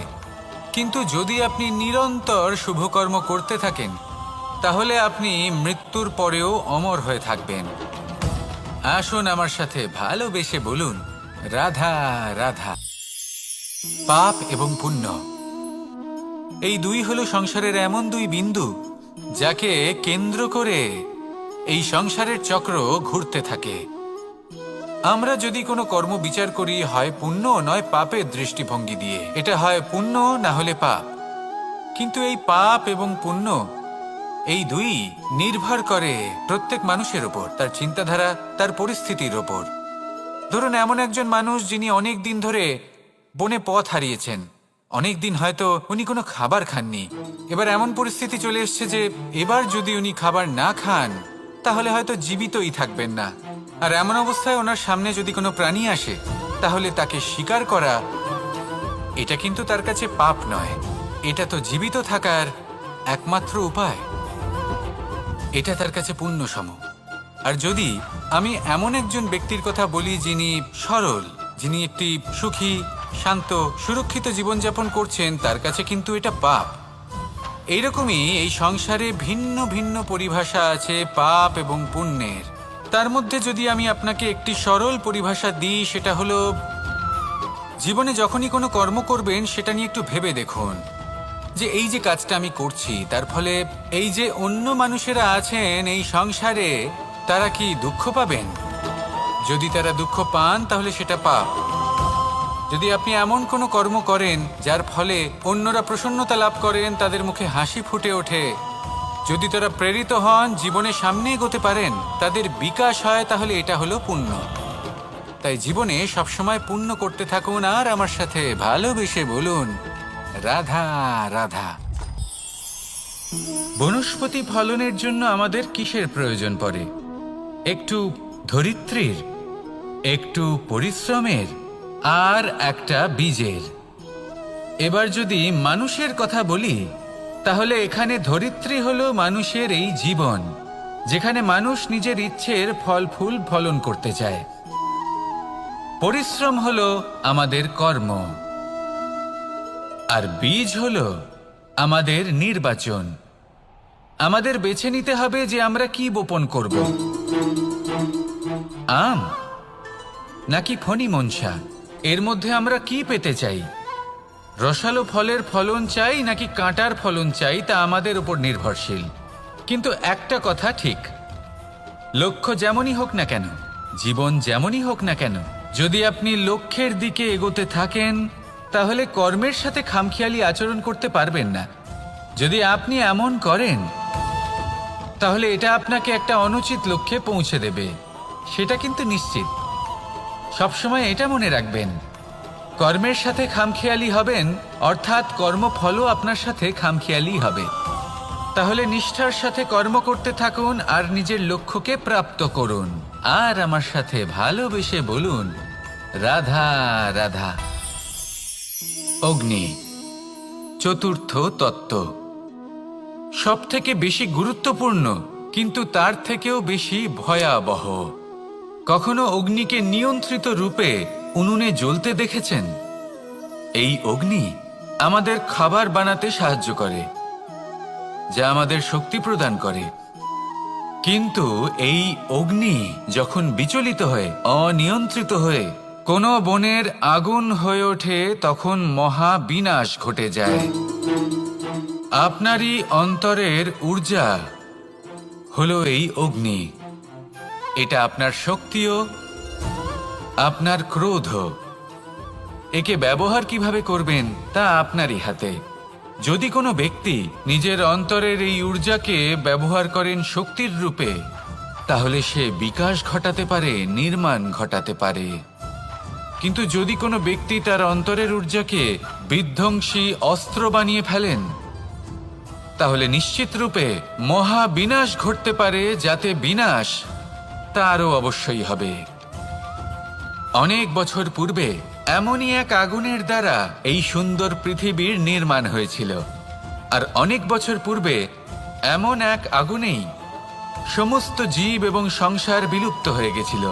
কিন্তু যদি আপনি নিরন্তর শুভকর্ম করতে থাকেন তাহলে আপনি মৃত্যুর পরেও অমর হয়ে থাকবেন। আসুন আমার সাথে ভালোবেসে বলুন, রাধা রাধা। পাপ এবং পুণ্য, এই দুই হলো সংসারের এমন দুই বিন্দু যাকে কেন্দ্র করে এই সংসারের চক্র ঘুরতে থাকে। আমরা যদি কোনো কর্ম বিচার করি, হয় পুণ্য নয় পাপের দৃষ্টিভঙ্গি দিয়ে, এটা হয় পুণ্য না হলে পাপ। কিন্তু এই পাপ এবং পুণ্য এই দুই নির্ভর করে প্রত্যেক মানুষের ওপর, তার চিন্তাধারা, তার পরিস্থিতির ওপর। ধরুন এমন একজন মানুষ যিনি অনেক দিন ধরে বনে পথ হারিয়েছেন, অনেক দিন হয়তো উনি কোনো খাবার খাননি। এবার এমন পরিস্থিতি চলে এসছে যে এবার যদি উনি খাবার না খান তাহলে হয়তো জীবিতই থাকবেন না। আর এমন অবস্থায় ওনার সামনে যদি কোনো প্রাণী আসে তাহলে তাকে শিকার করা, এটা কিন্তু তার কাছে পাপ নয়, এটা তো জীবিত থাকার একমাত্র উপায়। এটা তার কাছে পুণ্য সম। আর যদি আমি এমন একজন ব্যক্তির কথা বলি যিনি সরল, যিনি একটি সুখী, শান্ত, সুরক্ষিত জীবনযাপন করছেন, তার কাছে কিন্তু এটা পাপ। এইরকমই এই সংসারে ভিন্ন ভিন্ন পরিভাষা আছে পাপ এবং পুণ্যের। তার মধ্যে যদি আমি আপনাকে একটি সরল পরিভাষা দিই, সেটা হলো, জীবনে যখনই কোনো কর্ম করবেন সেটা নিয়ে একটু ভেবে দেখুন যে এই যে কাজটা আমি করছি তার ফলে এই যে অন্য মানুষেরা আছেন এই সংসারে, তারা কি দুঃখ পাবেন? যদি তারা দুঃখ পান তাহলে সেটা পাপ। যদি আপনি এমন কোনো কর্ম করেন যার ফলে অন্যরা প্রসন্নতা লাভ করেন, তাদের মুখে হাসি ফুটে ওঠে, যদি তারা প্রেরিত হন, জীবনে সামনে এগোতে পারেন, তাদের বিকাশ হয়, তাহলে এটা হলো পুণ্য। তাই জীবনে সবসময় পুণ্য করতে থাকুন আর আমার সাথে ভালোবেসে বলুন, রাধা রাধা। বনস্পতি ফলনের জন্য আমাদের কিসের প্রয়োজন পড়ে? একটু ধরিত্রীর, একটু পরিশ্রমের, আর একটা বীজের। এবার যদি মানুষের কথা বলি তাহলে এখানে ধরিত্রী হলো মানুষের এই জীবন, যেখানে মানুষ নিজের ইচ্ছের ফল ফুল ফলন করতে চায়। পরিশ্রম হলো আমাদের কর্ম, আর বীজ হলো আমাদের নির্বাচন। আমাদের বেছে নিতে হবে যে আমরা কি বপন করব, আম নাকি ফণি মনসা। এর মধ্যে আমরা কি পেতে চাই? রসালো ফলের ফলন চাই নাকি কাঁটার ফলন চাই, তা আমাদের উপর নির্ভরশীল। কিন্তু একটা কথা ঠিক, লক্ষ্য যেমনই হোক না কেন, জীবন যেমনই হোক না কেন, যদি আপনি লক্ষ্যের দিকে এগোতে থাকেন তাহলে কর্মের সাথে খামখেয়ালি আচরণ করতে পারবেন না। যদি আপনি এমন করেন তাহলে এটা আপনাকে একটা অনুচিত লক্ষ্যে পৌঁছে দেবে, সেটা কিন্তু নিশ্চিত। সবসময় এটা মনে রাখবেন, কর্মের সাথে খামখেয়ালি হবেন অর্থাৎ কর্মফলও আপনার সাথে খামখেয়ালি হবে। তাহলে নিষ্ঠার সাথে কর্ম করতে থাকুন আর নিজের লক্ষ্যকে প্রাপ্ত করুন। আর আমার সাথে ভালোবেসে বলুন, রাধা রাধা। অগ্নি চতুর্থ তত্ত্ব, সব থেকে বেশি গুরুত্বপূর্ণ কিন্তু তার থেকেও বেশি ভয়াবহ। কখনো অগ্নিকে নিয়ন্ত্রিত রূপে উনুনে জ্বলতে দেখেছেন? এই অগ্নি আমাদের খাবার বানাতে সাহায্য করে, যা আমাদের শক্তি প্রদান করে। কিন্তু এই অগ্নি যখন বিচলিত হয়ে, অনিয়ন্ত্রিত হয়ে কোনো বনের আগুন হয়ে ওঠে, তখন মহা বিনাশ ঘটে যায়। আপনারই অন্তরের ঊর্জা হলো এই অগ্নি। এটা আপনার শক্তিও, আপনার ক্রোধও। একে ব্যবহার কিভাবে করবেন তা আপনারই হাতে। যদি কোনো ব্যক্তি নিজের অন্তরের এই ঊর্জাকে ব্যবহার করেন শক্তির রূপে, তাহলে সে বিকাশ ঘটাতে পারে, নির্মাণ ঘটাতে পারে। কিন্তু যদি কোনো ব্যক্তি তার অন্তরের ঊর্জাকে বিধ্বংসী অস্ত্র বানিয়ে ফেলেন, তাহলে নিশ্চিত রূপে মহা বিনাশ ঘটতে পারে, যাতে বিনাশ তারও অবশ্যই হবে। অনেক বছর পূর্বে এমনই এক আগুনের দ্বারা এই সুন্দর পৃথিবীর নির্মাণ হয়েছিল। আর অনেক বছর পূর্বে এমন এক আগুনেই সমস্ত জীব এবং সংসার বিলুপ্ত হয়ে গেছিল।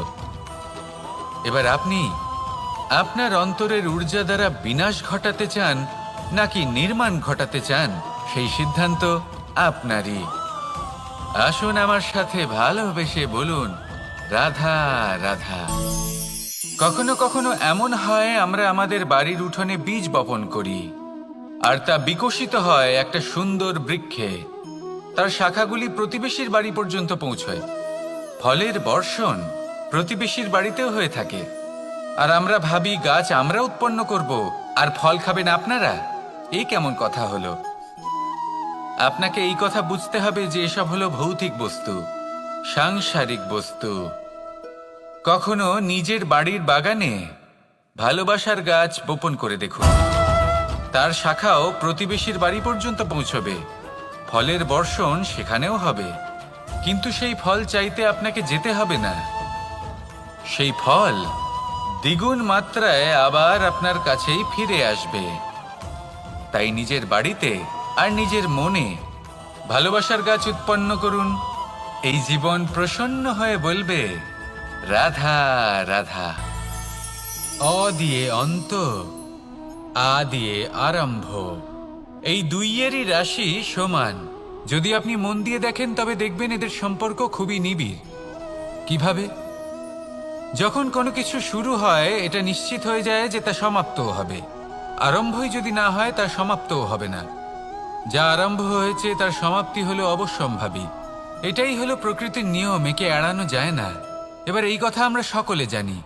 এবার আপনি আপনার অন্তরের ঊর্জা দ্বারা বিনাশ ঘটাতে চান নাকি নির্মাণ ঘটাতে চান, সেই সিদ্ধান্ত আপনারই। আসুন আমার সাথে ভালোবেসে বলুন, রাধা রাধা। কখনো কখনো এমন হয় আমরা আমাদের বাড়ির উঠোনে বীজ বপন করি, আর তা বিকশিত হয় একটা সুন্দর বৃক্ষে। তার শাখাগুলি প্রতিবেশীর বাড়ি পর্যন্ত পৌঁছয়। ফলের বর্ষণ প্রতিবেশীর বাড়িতেও হয়ে থাকে। আর আমরা ভাবি গাছ আমরা উৎপন্ন করব আর ফল খাবেন আপনারা। এই কেমন কথা হলো? আপনাকে এই কথা বুঝতে হবে যে এসব হলো ভৌতিক বস্তু, সাংসারিক বস্তু। কখনো নিজের বাড়ির বাগানে ভালোবাসার গাছ বপন করে দেখুন। তার শাখাও প্রতিবেশীর বাড়ি পর্যন্ত পৌঁছবে, ফলের বর্ষণ সেখানেও হবে। কিন্তু সেই ফল চাইতে আপনাকে যেতে হবে না, সেই ফল দ্বিগুণ মাত্রায় আবার আপনার কাছেই ফিরে আসবে। তাই নিজের বাড়িতে আর নিজের মনে ভালোবাসার গাছ উৎপন্ন করুন। এই জীবন প্রসন্ন হয়ে বলবে রাধা রাধা। অ দিয়ে অন্ত, আ দিয়ে আরম্ভ, এই দুইয়েরই রাশি সমান। যদি আপনি মন দিয়ে দেখেন তবে দেখবেন এদের সম্পর্ক খুবই নিবিড়। কিভাবে? যখন কোনো কিছু শুরু হয় এটা নিশ্চিত হয়ে যায় যে তা সমাপ্তও হবে। আরম্ভই যদি না হয় তার সমাপ্তও হবে না। যা আরম্ভ হয়েছে তার সমাপ্তি হলো অবশ্যম্ভাবী। এটাই হলো প্রকৃতির নিয়ম, একে এড়ানো যায় না। এবার এই কথা আমরা সকলে জানি।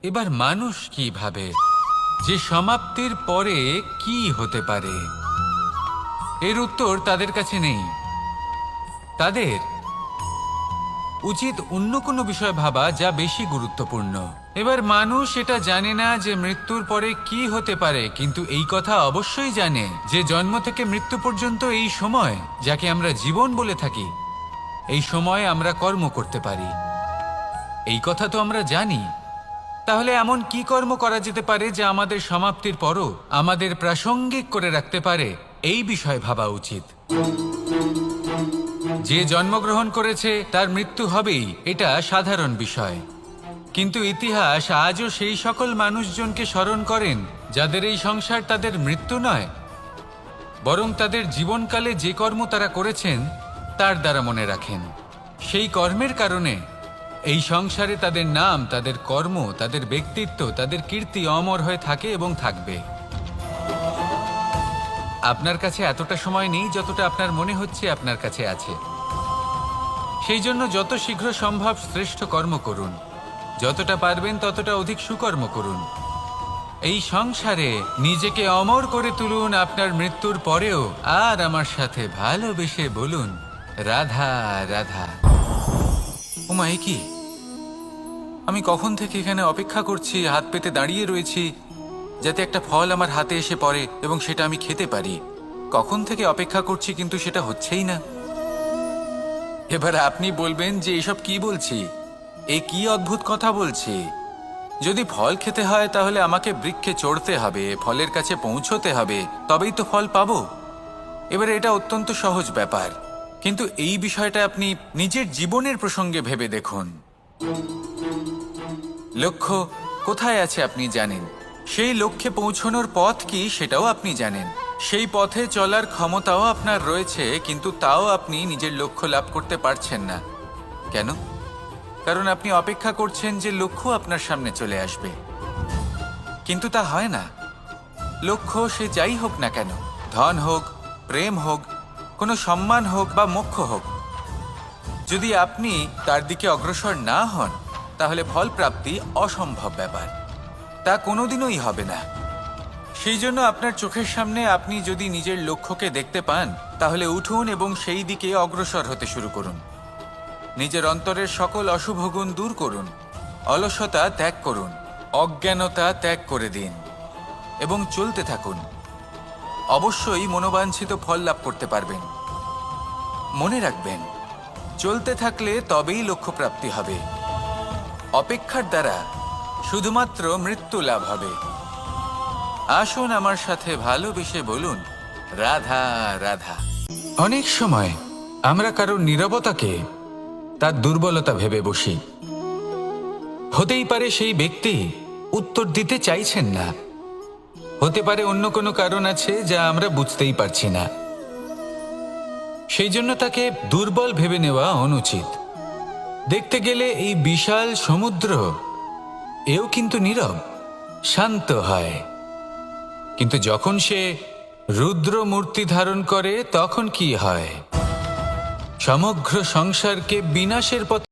এবার মানুষ কি ভাবে যে সমাপ্তির পরে কি হতে পারে, এর উত্তর তাদের কাছে নেই। তাদের উচিত অন্য কোনো বিষয় ভাবা যা বেশি গুরুত্বপূর্ণ। এবার মানুষ এটা জানে না যে মৃত্যুর পরে কি হতে পারে, কিন্তু এই কথা অবশ্যই জানে যে জন্ম থেকে মৃত্যু পর্যন্ত এই সময়, যাকে আমরা জীবন বলে থাকি, এই সময় আমরা কর্ম করতে পারি। এই কথা তো আমরা জানি। তাহলে এমন কি কর্ম করা যেতে পারে যা আমাদের সমাপ্তির পরও আমাদের প্রাসঙ্গিক করে রাখতে পারে, এই বিষয়ে ভাবা উচিত। যে জন্মগ্রহণ করেছে তার মৃত্যু হবেই, এটা সাধারণ বিষয়। কিন্তু ইতিহাস আজও সেই সকল মানুষজনকে স্মরণ করেন যাদের এই সংসার তাদের মৃত্যু নয়, বরং তাদের জীবনকালে যে কর্ম তারা করেছেন তার দ্বারা মনে রাখেন। সেই কর্মের কারণে এই সংসারে তাদের নাম, তাদের কর্ম, তাদের ব্যক্তিত্ব, তাদের কীর্তি অমর হয়ে থাকে এবং থাকবে। আপনার কাছে এতটা সময় নেই যতটা আপনার মনে হচ্ছে আপনার কাছে আছে। সেই জন্য যত শীঘ্র সম্ভব শ্রেষ্ঠ কর্ম করুন, যতটা পারবেন ততটা অধিক সুকর্ম করুন। এই সংসারে নিজেকে অমর করে তুলুন আপনার মৃত্যুর পরেও। আর আমার সাথে ভালোবেসে বলুন রাধা রাধা। ওমা, এ কি? আমি কখন থেকে এখানে অপেক্ষা করছি, হাত পেতে দাঁড়িয়ে রয়েছি যাতে একটা ফল আমার হাতে এসে পড়ে এবং সেটা আমি খেতে পারি। কখন থেকে অপেক্ষা করছি, কিন্তু সেটা হচ্ছেই না। এবার আপনি বলবেন যে এসব কি বলছি, এ কি অদ্ভুত কথা বলছি। যদি ফল খেতে হয় তাহলে আমাকে বৃক্ষে চড়তে হবে, ফলের কাছে পৌঁছতে হবে, তবেই তো ফল পাবো। এবারে এটা অত্যন্ত সহজ ব্যাপার, কিন্তু এই বিষয়টা আপনি নিজের জীবনের প্রসঙ্গে ভেবে দেখুন। লক্ষ্য কোথায় আছে আপনি জানেন, সেই লক্ষ্যে পৌঁছানোর পথ কি সেটাও আপনি জানেন, সেই পথে চলার ক্ষমতাও আপনার রয়েছে, কিন্তু তাও আপনি নিজের লক্ষ্য লাভ করতে পারছেন না। কেন? কারণ আপনি অপেক্ষা করছেন যে লক্ষ্য আপনার সামনে চলে আসবে, কিন্তু তা হয় না। লক্ষ্য সে যাই হোক না কেন, ধন হোক, প্রেম হোক, কোনো সম্মান হোক বা মোক্ষ হোক, যদি আপনি তার দিকে অগ্রসর না হন তাহলে ফল প্রাপ্তি অসম্ভব ব্যাপার, তা কোনোদিনই হবে না। সেই জন্য আপনার চোখের সামনে আপনি যদি নিজের লক্ষ্যকে দেখতে পান তাহলে উঠুন এবং সেই দিকে অগ্রসর হতে শুরু করুন। নিজের অন্তরের সকল অশুভ গুণ দূর করুন, অলসতা ত্যাগ করুন, অজ্ঞানতা ত্যাগ করে দিন এবং চলতে থাকুন। অবশ্যই মনোবাঞ্ছিত ফল লাভ করতে পারবেন। মনে রাখবেন, চলতে থাকলে তবেই লক্ষ্য প্রাপ্তি হবে। অপেক্ষার দ্বারা শুধুমাত্র মৃত্যু লাভ হবে। আসুন আমার সাথে ভালোবেসে বলুন রাধা রাধা। অনেক সময় আমরা কারোর নীরবতাকে তার দুর্বলতা ভেবে বসি। হতেই পারে সেই ব্যক্তি উত্তর দিতে চাইছেন না, হতে পারে অন্য কোনো কারণ আছে যা আমরা বুঝতেই পারছি না। সেই জন্য তাকে দুর্বল ভেবে নেওয়া অনুচিত। দেখতে গেলে এই বিশাল সমুদ্র এও কিন্তু নীরব, শান্ত হয়। কিন্তু যখন সে রুদ্র মূর্তি ধারণ করে তখন কি হয়? সমগ্র সংসারকে বিনাশের পথে